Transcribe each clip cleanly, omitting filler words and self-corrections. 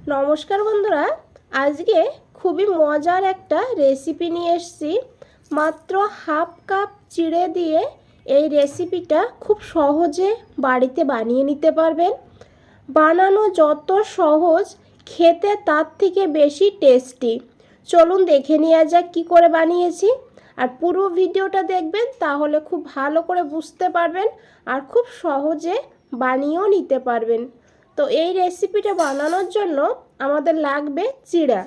নমস্কার বন্ধুরা, আজকে খুবই মজার একটা রেসিপি নিয়ে এসেছি। মাত্র হাফ কাপ চিড়ে দিয়ে এই রেসিপিটা খুব সহজে বাড়িতে বানিয়ে নিতে পারবেন। বানানো যত সহজ, খেতে তার থেকে বেশি টেস্টি। চলুন দেখে নেওয়া যাক কী করে বানিয়েছি। আর পুরো ভিডিওটা দেখবেন, তাহলে খুব ভালো করে বুঝতে পারবেন আর খুব সহজে বানিয়েও নিতে পারবেন। তো এই রেসিপিটা বানানোর জন্য আমাদের লাগবে চিড়া।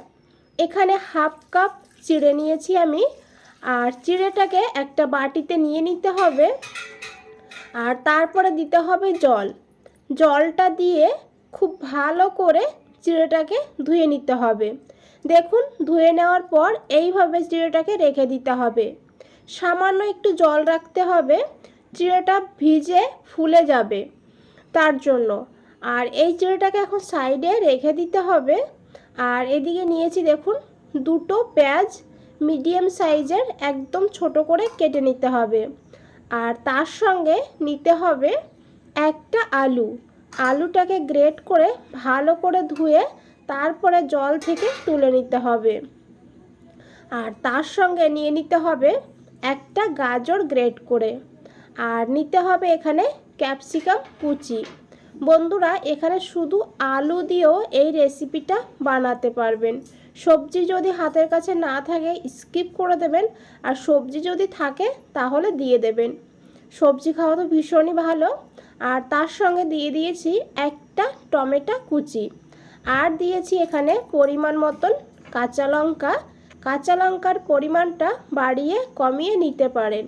এখানে হাফ কাপ চিড়ে নিয়েছি আমি। আর চিড়েটাকে একটা বাটিতে নিয়ে নিতে হবে। আর তারপরে দিতে হবে জল। জলটা দিয়ে খুব ভালো করে চিড়েটাকে ধুয়ে নিতে হবে। দেখুন, ধুয়ে নেওয়ার পর এইভাবে চিড়েটাকে রেখে দিতে হবে। সামান্য একটু জল রাখতে হবে, চিড়েটা ভিজে ফুলে যাবে তার জন্য। আর এই চিড়েটাকে এখন সাইডে রেখে দিতে হবে। আর এদিকে নিয়েছি দেখুন দুটো পেঁয়াজ, মিডিয়াম সাইজের, একদম ছোট করে কেটে নিতে হবে। আর তার সঙ্গে নিতে হবে একটা আলু। আলুটাকে গ্রেট করে ভালো করে ধুয়ে তারপরে জল থেকে তুলে নিতে হবে। আর তার সঙ্গে নিয়ে নিতে হবে একটা গাজর গ্রেট করে। আর নিতে হবে এখানে ক্যাপসিকাম কুচি। বন্ধুরা, এখানে শুধু আলু দিয়েও এই রেসিপিটা বানাতে পারবেন। সবজি যদি হাতের কাছে না থাকে স্কিপ করে দেবেন, আর সবজি যদি থাকে তাহলে দিয়ে দেবেন। সবজি খাওয়া তো ভীষণই ভালো। আর তার সঙ্গে দিয়ে দিয়েছি একটা টমেটো কুচি। আর দিয়েছি এখানে পরিমাণ মতন কাঁচা লঙ্কা। কাঁচা লঙ্কার পরিমাণটা বাড়িয়ে কমিয়ে নিতে পারেন।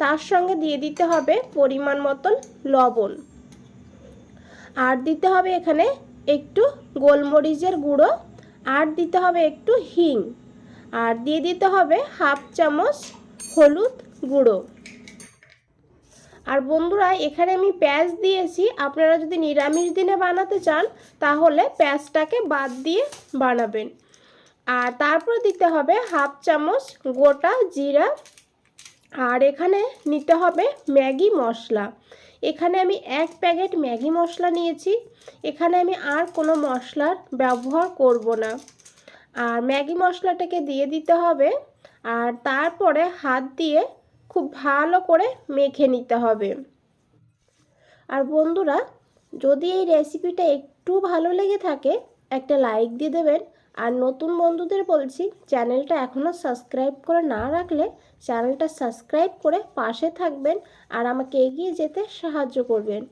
তার সঙ্গে দিয়ে দিতে হবে পরিমাণ মতন লবণ। আর দিতে হবে এখানে একটু গোলমরিচের গুঁড়ো। আর দিতে হবে একটু হিং। আর দিয়ে দিতে হবে হাফ চামচ হলুদ গুঁড়ো। আর বন্ধুরা, এখানে আমি পেঁয়াজ দিয়েছি। আপনারা যদি নিরামিষ দিনে বানাতে চান তাহলে পেঁয়াজটাকে বাদ দিয়ে বানাবেন। আর তারপর দিতে হবে হাফ চামচ গোটা জিরা। আর এখানে নিতে হবে ম্যাগি মশলা। এখানে আমি এক প্যাকেট ম্যাগি মশলা নিয়েছি। এখানে আমি আর কোনো মশলার ব্যবহার করব না। আর ম্যাগি মশলাটাকে দিয়ে দিতে হবে। আর তারপরে হাত দিয়ে খুব ভালো করে মেখে নিতে হবে। আর বন্ধুরা, যদি এই রেসিপিটা একটু ভালো লেগে থাকে একটা লাইক দিয়ে দেবেন। আর নতুন বন্ধুদের বলছি, চ্যানেলটা এখনও সাবস্ক্রাইব করে না রাখলে চ্যানেলটা সাবস্ক্রাইব করে পাশে থাকবেন আর আমাকে এগিয়ে যেতে সাহায্য করবেন।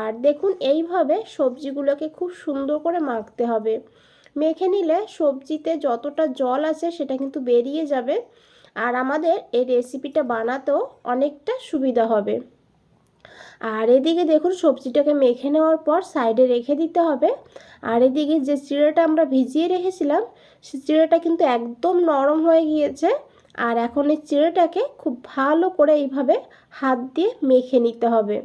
আর দেখুন, এইভাবে সবজিগুলোকে খুব সুন্দর করে মাখতে হবে। মেখে নিলে সবজিতে যতটা জল আছে সেটা কিন্তু বেরিয়ে যাবে। আর আমাদের এই রেসিপিটা বানাতেও অনেকটা সুবিধা হবে। আর এদিকে দেখুন, সবজিটাকে মেখে নেওয়ার পর সাইডে রেখে দিতে হবে। আর এদিকে যে চিড়েটা আমরা ভিজিয়ে রেখেছিলাম, সে চিড়েটা কিন্তু একদম নরম হয়ে গিয়েছে। আর এখন এই চিড়েটাকে খুব ভালো করে এইভাবে হাত দিয়ে মেখে নিতে হবে।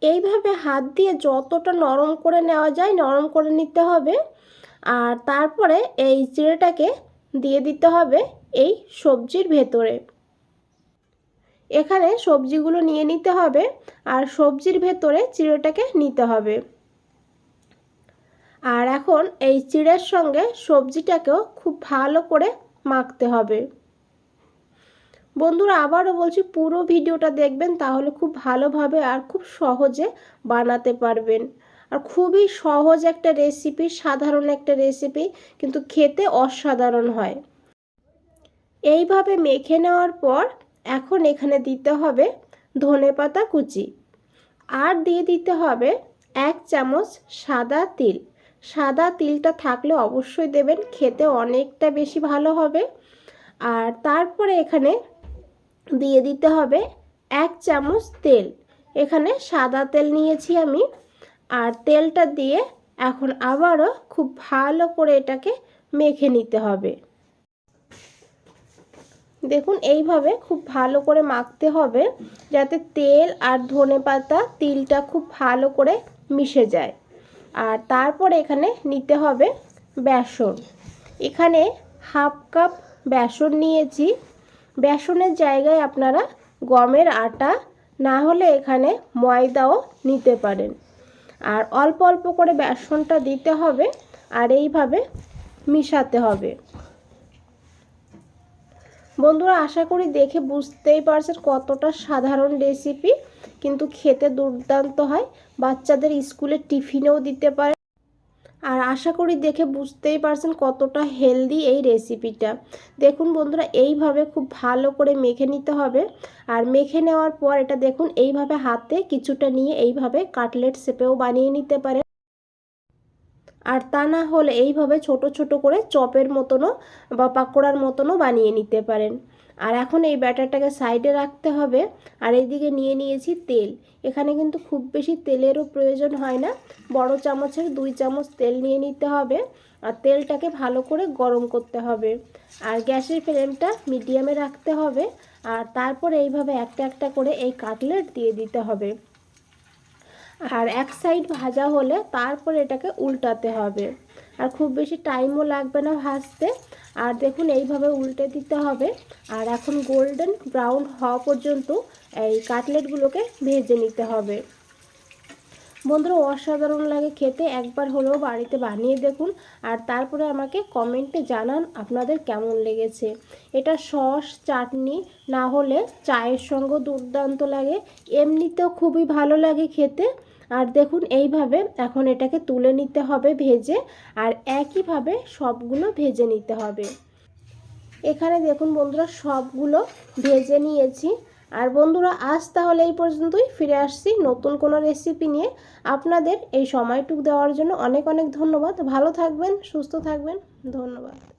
এইভাবে হাত দিয়ে যতটা নরম করে নেওয়া যায় নরম করে নিতে হবে। আর তারপরে এই চিড়েটাকে দিয়ে দিতে হবে এই সবজির ভেতরে। এখানে সবজিগুলো নিয়ে নিতে হবে আর সবজির ভেতরে চিড়েটাকে নিতে হবে। আর এখন এই চিড়ের সঙ্গে সবজিটাকেও খুব ভালো করে মাখতে হবে। বন্ধুরা, আবারও বলছি, পুরো ভিডিওটা দেখবেন, তাহলে খুব ভালোভাবে আর খুব সহজে বানাতে পারবেন। আর খুবই সহজ একটা রেসিপি, সাধারণ একটা রেসিপি, কিন্তু খেতে অসাধারণ হয়। এইভাবে মেখে নেওয়ার পর এখন এখানে দিতে হবে ধনেপাতা কুচি। আর দিয়ে দিতে হবে এক চামচ সাদা তিল। সাদা তিলটা থাকলে অবশ্যই দেবেন, খেতে অনেকটা বেশি ভালো হবে। আর তারপরে এখানে দিয়ে দিতে হবে এক চামচ তেল। এখানে সাদা তেল নিয়েছি আমি। আর তেলটা দিয়ে এখন আবারও খুব ভালো করে এটাকে মেখে নিতে হবে। দেখুন, এইভাবে খুব ভালো করে মাখতে হবে যাতে তেল আর ধনেপাতা তিলটা খুব ভালো করে মিশে যায়। আর তারপরে এখানে নিতে হবে বেসন। এখানে হাফ কাপ বেসন নিয়েছি। বেসনের জায়গায় আপনারা গমের আটা না হলে এখানে ময়দাও নিতে পারেন। আর অল্প অল্প করে বেসনটা দিতে হবে আর এইভাবে মিশাতে হবে। বন্ধুরা আশা করি দেখে বুঝতেই পারছেন কতটা সাধারণ রেসিপি, কিন্তু খেতে দুর্দান্ত হয়, বাচ্চাদের স্কুলে টিফিনেও দিতে পারে। আর আশা করি দেখে বুঝতেই পারছেন কতটা হেলদি এই রেসিপিটা। দেখুন বন্ধুরা এইভাবে খুব ভালো করে মেখে নিতে হবে। আর মেখে নেওয়ার পর এটা দেখুন এইভাবে হাতে কিছুটা নিয়ে এইভাবে কাটলেট শেপেও বানিয়ে নিতে পারে, আর তা না হলে এইভাবে ছোট ছোট করে চপের মতনও বা পাকোড়ার মতনও বানিয়ে নিতে পারেন। আর এখন এই ব্যাটারটাকে সাইডে রাখতে হবে। আর এইদিকে নিয়ে নিয়েছি তেল। এখানে কিন্তু খুব বেশি তেলেরও প্রয়োজন হয় না, বড় চামচের 2 চামচ তেল নিয়ে নিতে হবে। আর তেলটাকে ভালো করে গরম করতে হবে, আর গ্যাসের ফ্লেমটা মিডিয়ামে রাখতে হবে। আর তারপর এইভাবে একটা একটা করে এই কাটলেট দিয়ে দিতে হবে। আর এক সাইড ভাজা হলে তারপর এটাকে উল্টাতে হবে, আর খুব বেশি টাইমও লাগবে না ভাজতে। আর দেখুন এইভাবে উল্টে দিতে হবে। আর এখন গোল্ডেন ব্রাউন হওয়া পর্যন্ত এই কাটলেটগুলোকে ভেজে নিতে হবে। বন্ধুরা অসাধারণ লাগে খেতে, একবার হলেও বাড়িতে বানিয়ে দেখুন। আর তারপরে আমাকে কমেন্টে জানান আপনাদের কেমন লেগেছে। এটা সস চাটনি না হলে চায়ের সঙ্গে দুর্দান্ত লাগে, এমনিতেও খুবই ভালো লাগে খেতে। আর দেখুন এইভাবে এখন এটাকে তুলে নিতে হবে ভেজে, আর একইভাবে সবগুলো ভেজে নিতে হবে। এখানে দেখুন বন্ধুরা সবগুলো ভেজে নিয়েছি। আর বন্ধুরা আজ তাহলে এই পর্যন্তই, ফিরে আসছি নতুন কোনো রেসিপি নিয়ে। আপনাদের এই সময়টুকু দেওয়ার জন্য অনেক অনেক ধন্যবাদ। ভালো থাকবেন, সুস্থ থাকবেন, ধন্যবাদ।